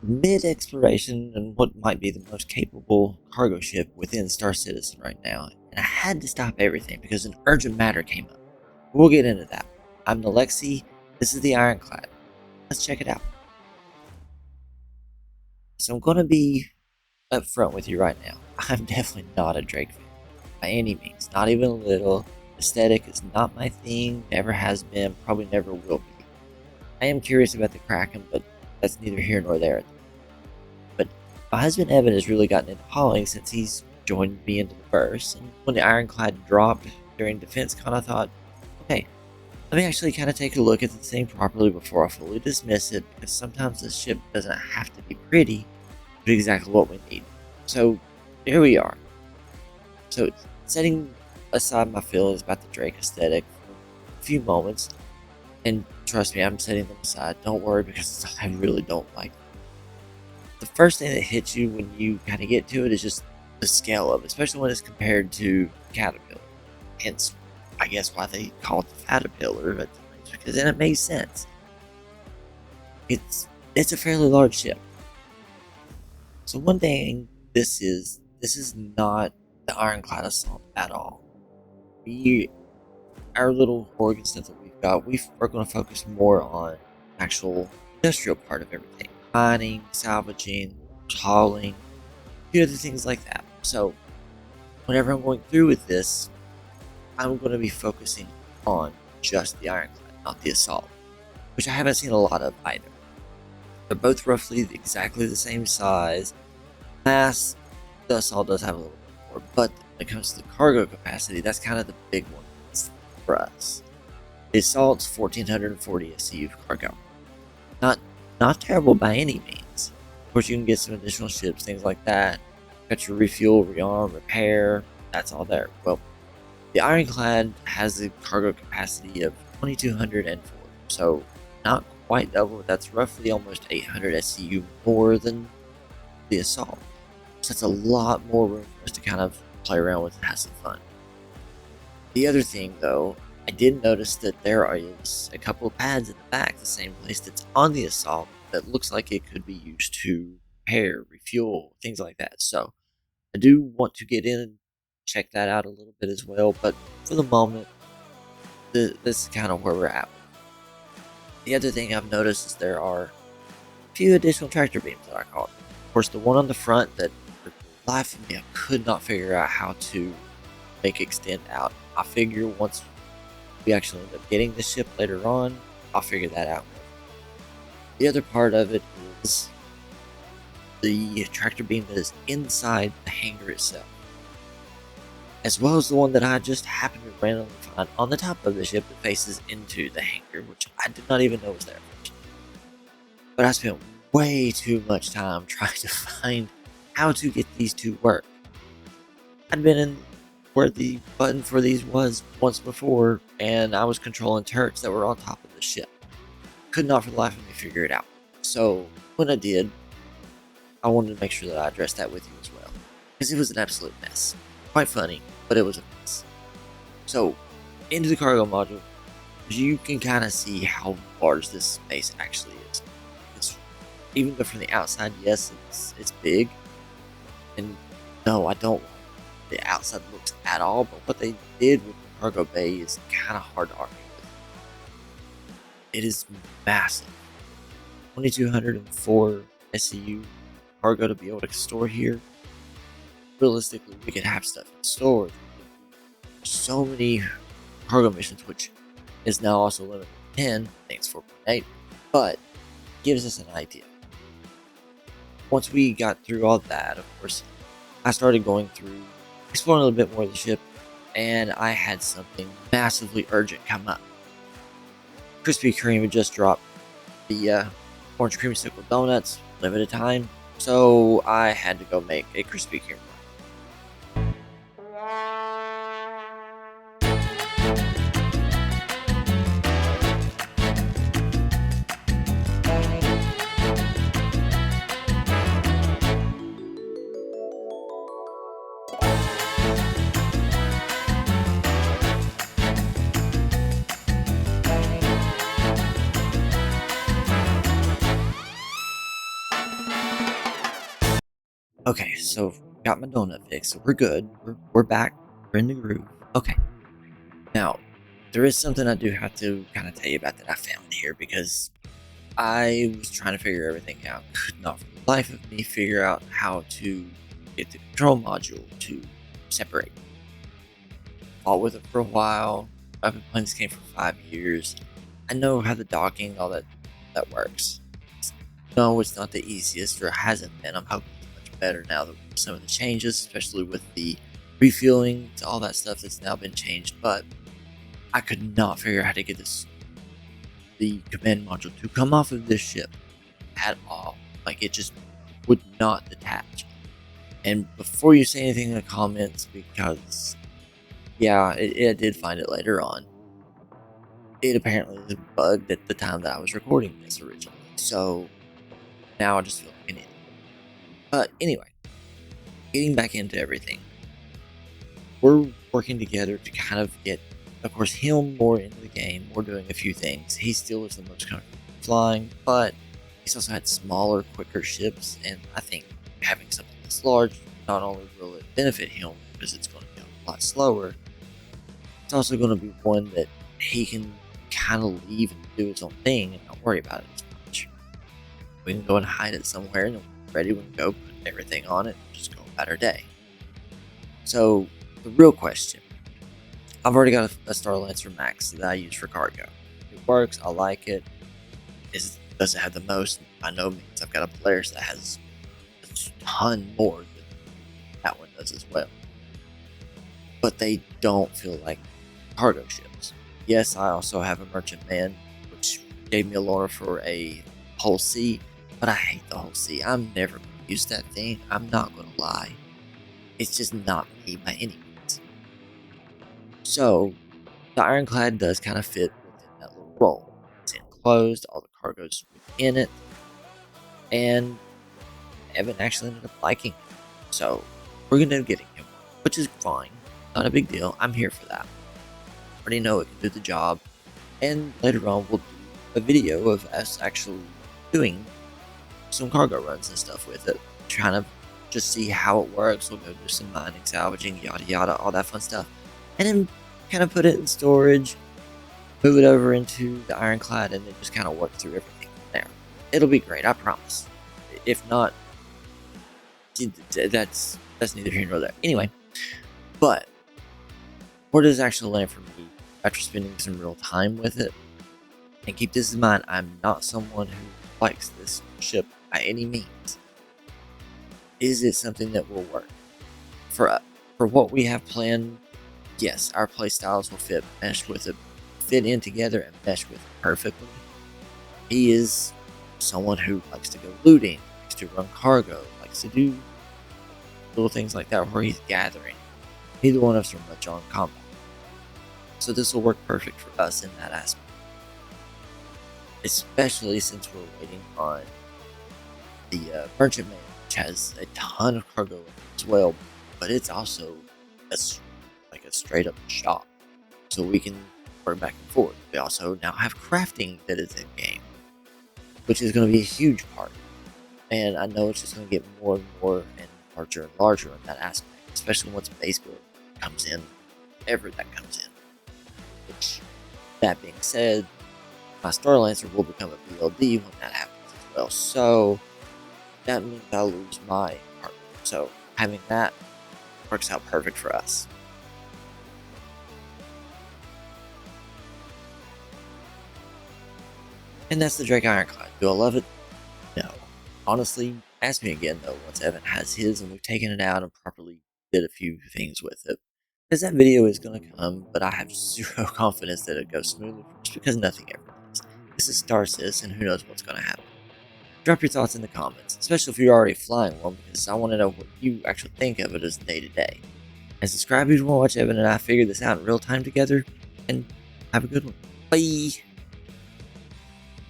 mid-exploration and what might be the most capable cargo ship within Star Citizen right now, and I had to stop everything because an urgent matter came up. We'll get into that. I'm Alexi. This is the Ironclad. Let's check it out. So I'm going to be upfront with you right now. I'm definitely not a Drake fan by any means, not even a little. Aesthetic is not my thing, never has been, probably never will be. I am curious about the Kraken, but that's neither here nor there. But my husband Evan has really gotten into hauling since he's joined me into the verse, and when the Ironclad dropped during DefenseCon, I thought, okay, let me actually kind of take a look at the thing properly before I fully dismiss it, because sometimes this ship doesn't have to be pretty, but exactly what we need. So here we are. So setting aside my feelings about the Drake aesthetic for a few moments, and trust me, I'm setting them aside. Don't worry, because I really don't like them. The first thing that hits you when you kind of get to it is just the scale of it, especially when it's compared to Caterpillar. Hence, I guess why they call it the Caterpillar, but because then it makes sense. It's a fairly large ship. So one thing, this is not the Ironclad assault at all. Our little Oregon stuff that we've got, we're going to focus more on actual industrial part of everything. Mining, salvaging, hauling, a few other things like that. So whenever I'm going through with this, I'm going to be focusing on just the Ironclad, not the assault, which I haven't seen a lot of either. They're both roughly exactly the same size. Mass, the assault does have a little bit more, but when it comes to the cargo capacity, that's kind of the big one for us. The assault's 1440 SCU cargo. Not terrible by any means. Of course, you can get some additional ships, things like that. Got your refuel, rearm, repair. That's all there. Well, the Ironclad has a cargo capacity of 2204, so not quite double. That's roughly almost 800 SCU more than the assault. So that's a lot more room for us to kind of play around with and have some fun. The other thing, though, I did notice that there is a couple of pads in the back, the same place that's on the assault, that looks like it could be used to repair, refuel, things like that. So I do want to get in and check that out a little bit as well, but for the moment, this is kind of where we're at. The other thing I've noticed is there are a few additional tractor beams that I caught. Of course, the one on the front that, for the life of me, I could not figure out how to make extend out. I figure once we actually end up getting the ship later on, I'll figure that out. The other part of it is the tractor beam that is inside the hangar itself, as well as the one that I just happened to randomly find on the top of the ship that faces into the hangar, which I did not even know was there. But I spent way too much time trying to find how to get these to work. I'd been in where the button for these was once before, and I was controlling turrets that were on top of the ship. Could not for the life of me figure it out. So when I did, I wanted to make sure that I addressed that with you as well, because it was an absolute mess. Quite funny, but it was a mess. So into the cargo module, you can kind of see how large this space actually is. Even though from the outside, yes, it's big, and no, I don't like the outside looks at all, but what they did with the cargo bay is kind of hard to argue with. It is massive. 2204 SCU cargo to be able to store here. Realistically, we could have stuff in storage. So many cargo missions, which is now also limited to 10, thanks 4.8, but gives us an idea. Once we got through all that, of course, I started going through, exploring a little bit more of the ship, and I had something massively urgent come up. Krispy Kreme had just dropped the orange creamsicle donuts, limited time, so I had to go make a Krispy Kreme. Okay, so got my donut fixed, so we're good. We're back. We're in the groove. Okay. Now, there is something I do have to kind of tell you about that I found here because I was trying to figure everything out. Could not for the life of me figure out how to get the control module to separate. Fought with it for a while. I've been playing this game for 5 years. I know how the docking, all that works. No, it's not the easiest, or hasn't been. I'm hoping it's much better now that some of the changes, especially with the refueling, all that stuff that's now been changed. But I could not figure out how to get the command module to come off of this ship at all. Like, it just would not detach. And before you say anything in the comments, because yeah, it did find it later on. It apparently was bugged at the time that I was recording this originally. So now I just feel like an idiot. But anyway, getting back into everything. We're working together to kind of get, of course, him more into the game. We're doing a few things. He still is the most comfortable flying, but he's also had smaller, quicker ships, and I think having something this large, not only will it benefit him because it's going to be a lot slower, it's also going to be one that he can kind of leave and do his own thing and not worry about it as much. We can go and hide it somewhere, and then when we're ready, we can go put everything on it and just go about our day. So, the real question, I've already got a Starlancer Max that I use for cargo. It works, I like it. Does it have the most? By no means. I've got a Polaris that has a ton more than that one does as well. But they don't feel like cargo ships. Yes, I also have a Merchantman, which gave me a lure for a Hull C, but I hate the Hull C. I'm never going to use that thing. I'm not going to lie. It's just not me by any means. So, the Ironclad does kind of fit within that little role. It's enclosed, all the cargo's within it, and Evan actually ended up liking it. So, we're going to end up getting him, which is fine. Not a big deal. I'm here for that. I already know it can do the job, and later on we'll do a video of us actually doing some cargo runs and stuff with it, trying to just see how it works. We'll go do some mining, salvaging, yada yada, all that fun stuff, and then kind of put it in storage, move it over into the Ironclad, and then just kind of work through everything from there. It'll be great, I promise. If not, that's neither here nor there. Anyway, but where does it actually land for me after spending some real time with it? And keep this in mind, I'm not someone who likes this ship by any means. Is it something that will work? For what we have planned, yes, our playstyles will fit in together and mesh with it perfectly. He is someone who likes to go looting, likes to run cargo, likes to do little things like that where he's gathering. Neither one of us are much on combat. So this will work perfect for us in that aspect. Especially since we're waiting on the Merchantman, which has a ton of cargo in it as well, but it's also like a straight up shop. So we can work back and forth. We also now have crafting that is in game, which is going to be a huge part. And I know it's just going to get more and more and larger in that aspect, especially once base build comes in, whenever that comes in. Which, that being said, my Starlancer will become a BLD when that happens as well. So that means I'll lose my partner. So having that works out perfect for us. And that's the Drake Ironclad. Do I love it? No. Honestly, ask me again though once Evan has his and we've taken it out and properly did a few things with it. Because that video is going to come, but I have zero confidence that it goes smoothly just because nothing ever does. This is Star Sis, and who knows what's going to happen. Drop your thoughts in the comments, especially if you're already flying one, because I want to know what you actually think of it as day to day. And subscribe if you want to watch Evan and I figure this out in real time together, and have a good one. Bye!